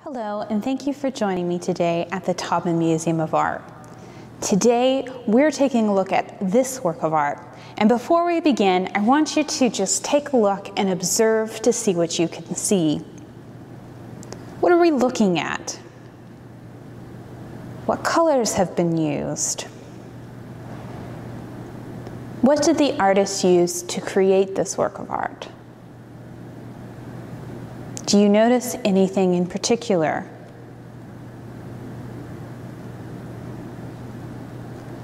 Hello, and thank you for joining me today at the Taubman Museum of Art. Today, we're taking a look at this work of art. And before we begin, I want you to just take a look and observe to see what you can see. What are we looking at? What colors have been used? What did the artist use to create this work of art? Do you notice anything in particular?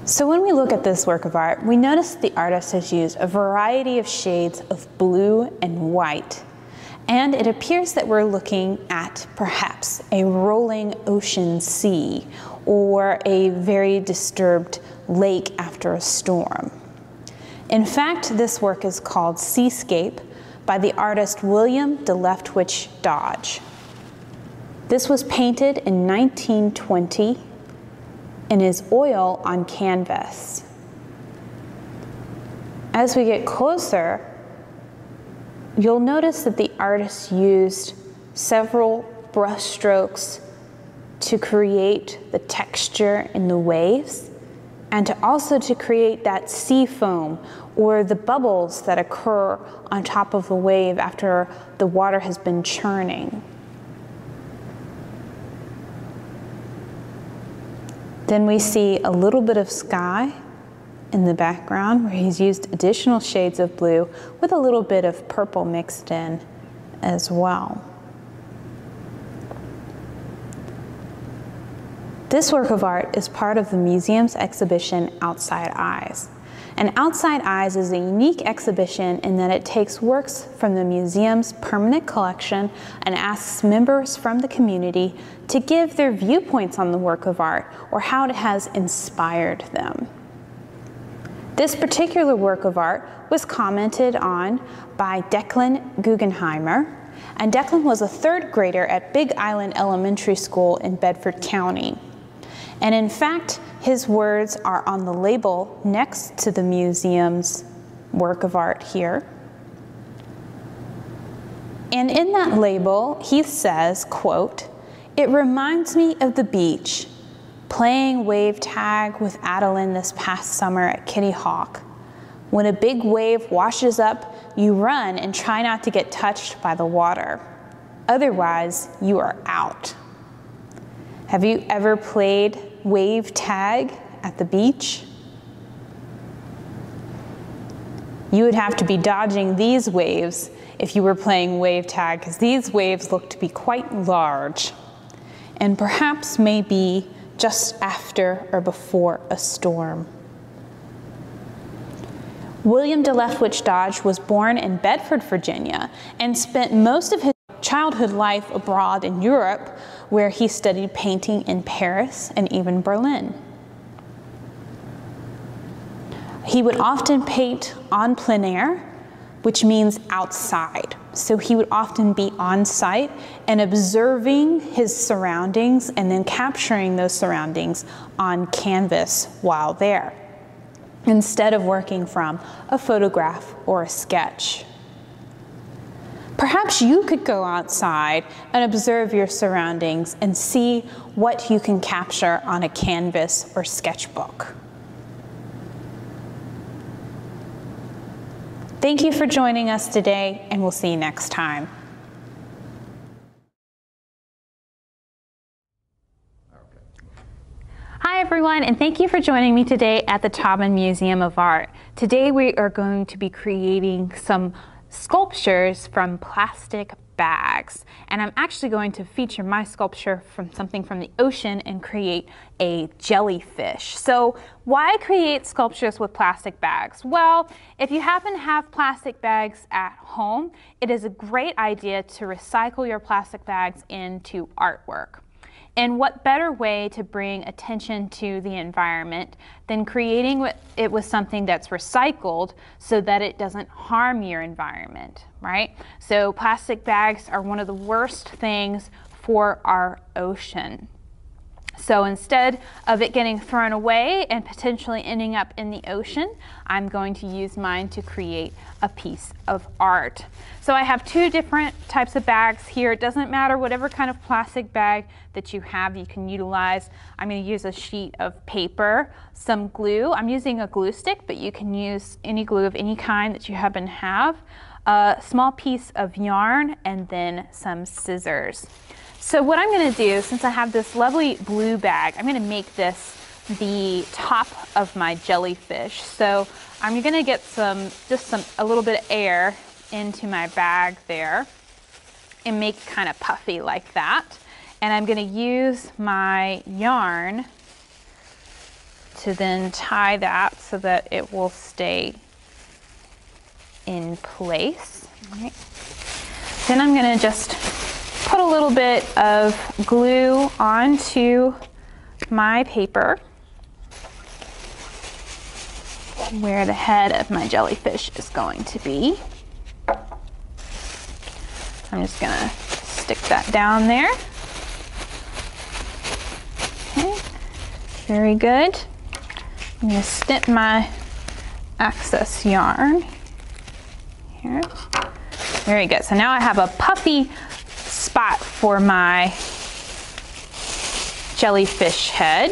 So when we look at this work of art, we notice the artist has used a variety of shades of blue and white. And it appears that we're looking at perhaps a rolling ocean sea or a very disturbed lake after a storm. In fact, this work is called Seascape by the artist William de Leftwich Dodge. This was painted in 1920 and is oil on canvas. As we get closer, you'll notice that the artist used several brush strokes to create the texture in the waves and to create that sea foam or the bubbles that occur on top of the wave after the water has been churning. Then we see a little bit of sky in the background where he's used additional shades of blue with a little bit of purple mixed in as well. This work of art is part of the museum's exhibition Outside Eyes. And Outside Eyes is a unique exhibition in that it takes works from the museum's permanent collection and asks members from the community to give their viewpoints on the work of art or how it has inspired them. This particular work of art was commented on by Declan Guggenheimer, and Declan was a third grader at Big Island Elementary School in Bedford County. And in fact, his words are on the label next to the museum's work of art here. And in that label, he says, quote, "It reminds me of the beach, playing wave tag with Adeline this past summer at Kitty Hawk. When a big wave washes up, you run and try not to get touched by the water. Otherwise, you are out." Have you ever played wave tag at the beach? You would have to be dodging these waves if you were playing wave tag, because these waves look to be quite large and perhaps maybe just after or before a storm. William de Leftwich Dodge was born in Bedford, Virginia, and spent most of his childhood life abroad in Europe, where he studied painting in Paris and even Berlin. He would often paint en plein air, which means outside. So he would often be on site and observing his surroundings and then capturing those surroundings on canvas while there, instead of working from a photograph or a sketch. Perhaps you could go outside and observe your surroundings and see what you can capture on a canvas or sketchbook. Thank you for joining us today, and we'll see you next time. Hi everyone, and thank you for joining me today at the Taubman Museum of Art. Today we are going to be creating some sculptures from plastic bags, and I'm actually going to feature my sculpture from something from the ocean and create a jellyfish. So why create sculptures with plastic bags? Well, if you happen to have plastic bags at home, it is a great idea to recycle your plastic bags into artwork. And what better way to bring attention to the environment than creating it with something that's recycled so that it doesn't harm your environment, right? So plastic bags are one of the worst things for our ocean. So instead of it getting thrown away and potentially ending up in the ocean, I'm going to use mine to create a piece of art. So I have two different types of bags here. It doesn't matter whatever kind of plastic bag that you have, you can utilize. I'm going to use a sheet of paper, some glue. I'm using a glue stick, but you can use any glue of any kind that you happen to have. A small piece of yarn and then some scissors. So what I'm going to do, since I have this lovely blue bag, I'm going to make this the top of my jellyfish. So I'm going to get a little bit of air into my bag there and make it kind of puffy like that. And I'm going to use my yarn to then tie that so that it will stay in place. All right. Then I'm going to just put a little bit of glue onto my paper where the head of my jellyfish is going to be. I'm just gonna stick that down there. Okay, very good. I'm gonna snip my excess yarn here. Very good. So now I have a puffy spot for my jellyfish head.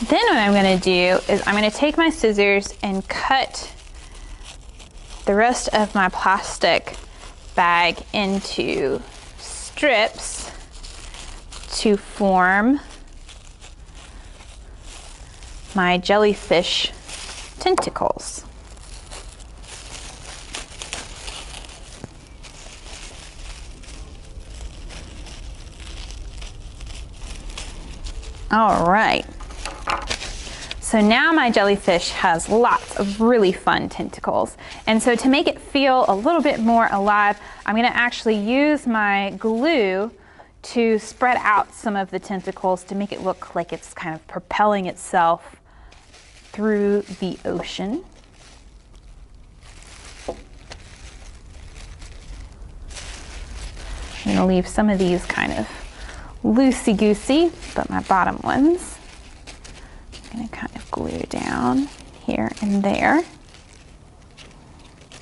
Then what I'm going to do is I'm going to take my scissors and cut the rest of my plastic bag into strips to form my jellyfish tentacles. All right, so now my jellyfish has lots of really fun tentacles. And so to make it feel a little bit more alive, I'm gonna actually use my glue to spread out some of the tentacles to make it look like it's kind of propelling itself through the ocean. I'm gonna leave some of these kind of loosey-goosey, but my bottom ones I'm going to kind of glue down here and there.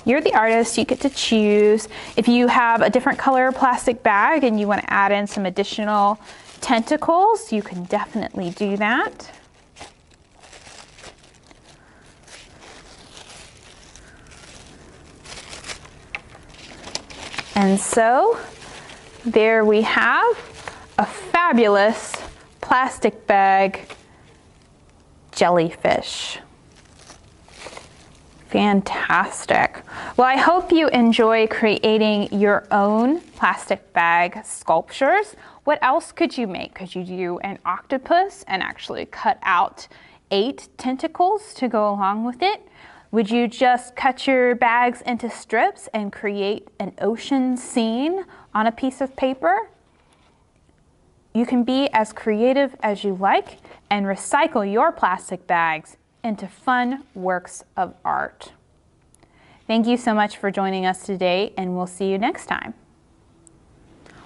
You're the artist, you get to choose. If you have a different color plastic bag and you want to add in some additional tentacles, you can definitely do that. And so there we have a fabulous plastic bag jellyfish. Fantastic. Well, I hope you enjoy creating your own plastic bag sculptures. What else could you make? Could you do an octopus and actually cut out 8 tentacles to go along with it? Would you just cut your bags into strips and create an ocean scene on a piece of paper? You can be as creative as you like and recycle your plastic bags into fun works of art. Thank you so much for joining us today, and we'll see you next time.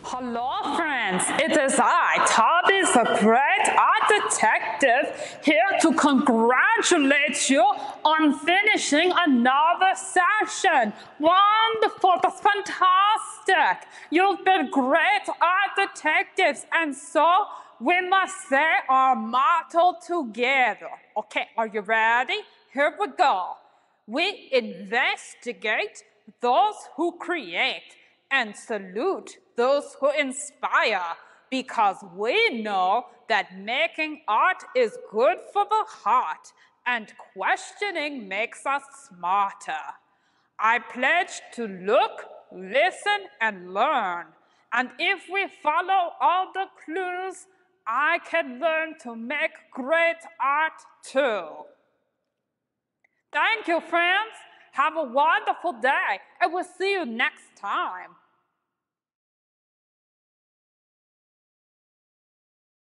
Hello friends, it is I, Toby the Great Art Detective, here to congratulate you on finishing another session. Wonderful, that's fantastic. You've been great art detectives, and so we must say our motto together. Okay, are you ready? Here we go. We investigate those who create and salute those who inspire, because we know that making art is good for the heart and questioning makes us smarter. I pledge to look, listen, and learn. And if we follow all the clues, I can learn to make great art too. Thank you, friends. Have a wonderful day, and we'll see you next time.